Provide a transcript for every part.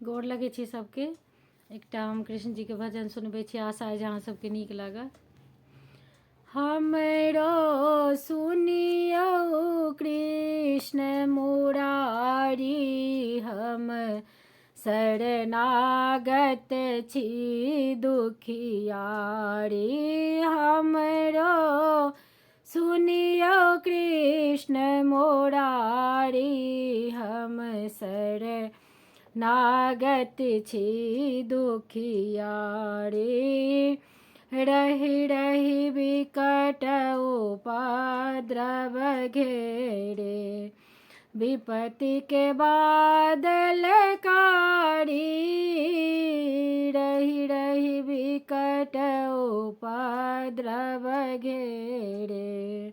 गोर लगे छी सबके। एकटा हम कृष्ण जी के भजन सुनबे छी, आशा है जहाँ सबके नीक लागत। हमरो सुनियो कृष्ण मुरारी, हम शरणागत छी दुखियारी। हमरो सुनियो कृष्ण मुरारी, हम शरणागत छी दुखियारी। रही रही विकट उपद्रव घेरे, विपत्ति के बादल कारी। रही रही विकट उपद्रव घेरे,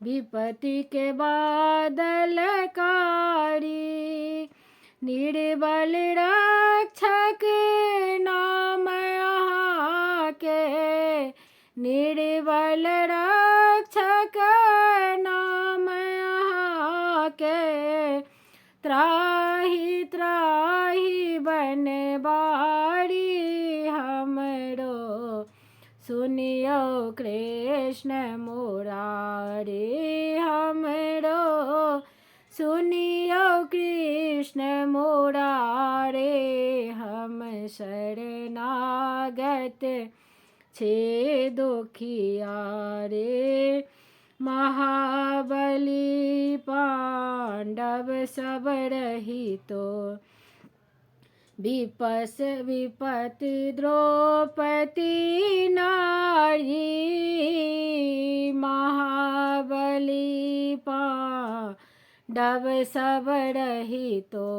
विपत्ति के बादल कारी। निर्बल रक्षक नाम अहाँ के, निर्बल रक्षक नाम अहाँ के। त्राहि त्राहि बनबारी, हमरो सुनियो कृष्ण मुरारी। हमरो सुनियो कृष्ण मुरारी, हम शरणागत छे दुखियारी। महाबली पांडव सब रहितो, विपत्ति द्रौपदी नारी। महाबली पांडव सब रहितो,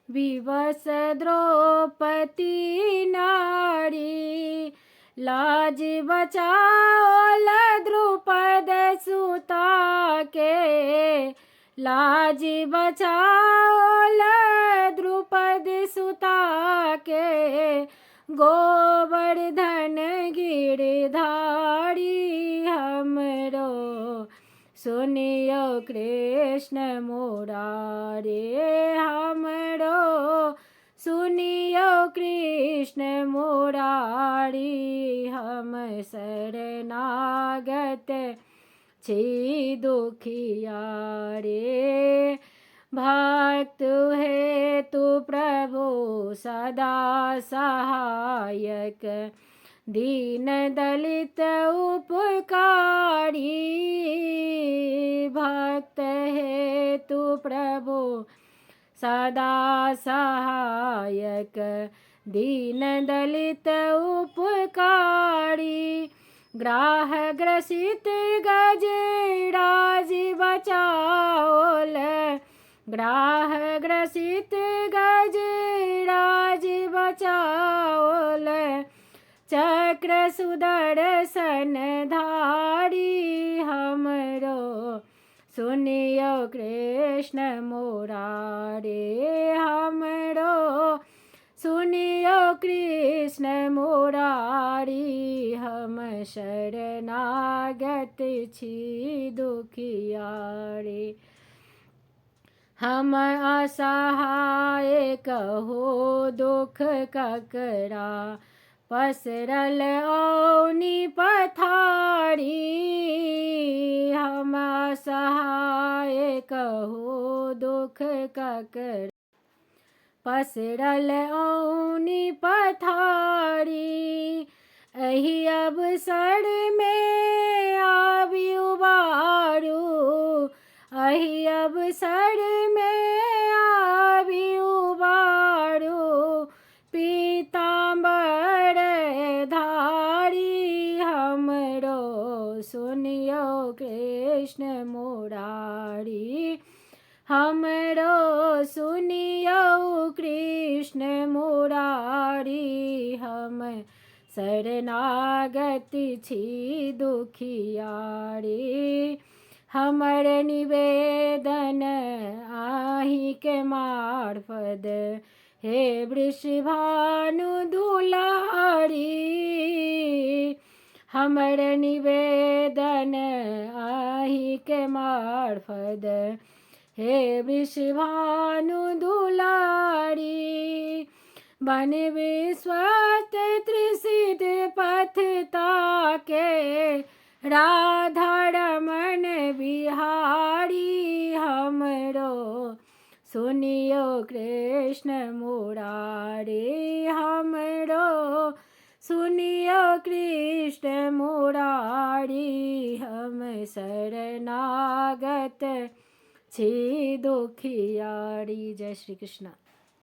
विवश द्रौपदी नारी। लाज बचाओल द्रुपद सुता के, लाज बचाओल द्रुपद सुता के। गोवर्धन गिरधारी, हमरो सुनियो कृष्ण मुरारी। हमरो सुनियो कृष्ण मुरारी, हम शरणागत छी दुखियारी। भक्त हेतु प्रभु सदा सहायक, दीन दलित उपकारी। भक्त हेतु प्रभु सदा सहायक, दीन दलित उपकारी। ग्राह ग्रसित गजराज बचाओल, ग्राह ग्रसित गजराज बचाओल। चक्र सुदर्शन धारी, हमरो सुनियो कृष्ण मुरारी। हमरो सुनियो कृष्ण मुरारी, हम शरणागत छी दुखियारी। हम असहाय कहो दुख ककरा, पसरल औनी पथारी। हम असहाय कहो दुख ककरा, पसरल औनी पथारी। एहि अवसर में आबि उबारू, एहि अवसर में आबि उबारू। पीताम्बर धारी, हमरो सुनियो कृष्ण मुरारी। हमरो सुनियो कृष्ण मुरारी, हम शरणागत छी दुखियारी। हमर निवेदन आहि के मार्फत, हे वृषभानु दुलारी। हमर निवेदन आहि के मार्फत, हे वृषभानु दुलारी। बन विश्वत त्रिसिद्ध पथ ताके, राधा रमन बिहारी हमरो, सुनियो कृष्ण मुरारी हमरो, सुनियो कृष्ण मुरारी। हम शरणागत छी दुखियारी। जय श्री कृष्ण।